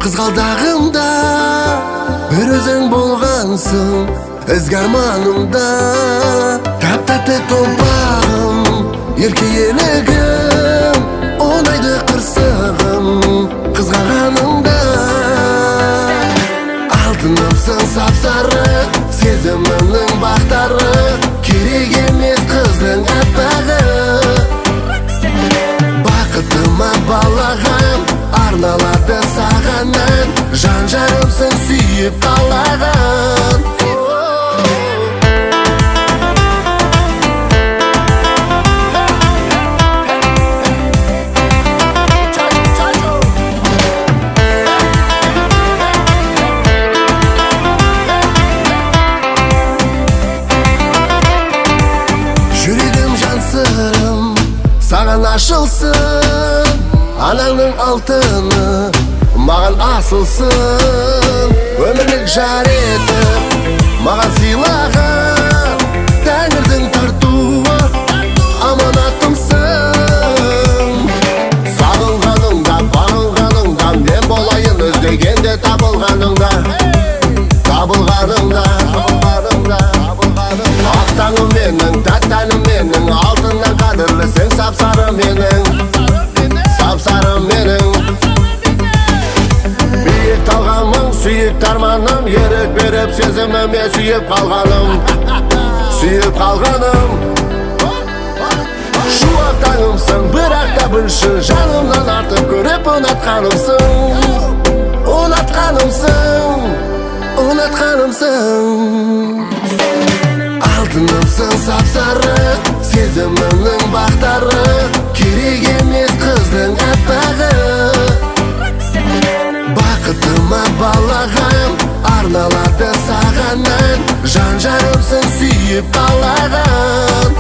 Қызғалдағымда бір өзің болғансың, ізгі арманымда тап-тәтті томпағым, ерке елігім, оңайды қырсығым. Қызғалғаныңда алтынымсың сап-сары, сезімімнің бақтары, керек емес қыздың аппағы. Бақытыма балағам, арналады сағаннан, жан-жарымсың сүйіп қалаған. Жүрегім жансырым саған ашылсын, анаңның алтыны маған асылсын. Өмірлік жар етіп маған сыйлаған тәңірдің тартуы аманатымсың. Сағынғаныңда, бағынғаныңда, мен болайын іздегенде табылғаныңда. Ақ таңым менің, тәттәнім менің, алтыннан қадірлісің, сап-сары менің, сап-сары менің. Биік талғамым, сүйікті арманым, ерік беріп сезіміме сүйіп қалғаным, сүйіп қалғаным. Шуақ таңымсың, бірақ та білші, жанымнан артып көріп ұнатқанымсың, ұнатқанымсың, ұнатқанымсың. Алтынымсың сап-сары, сезімімнің бақтары, керек емес қыздың аппағы. Бақытыма балағам, арналады сағаннан, жан-жарымсың сүйіп қалаған.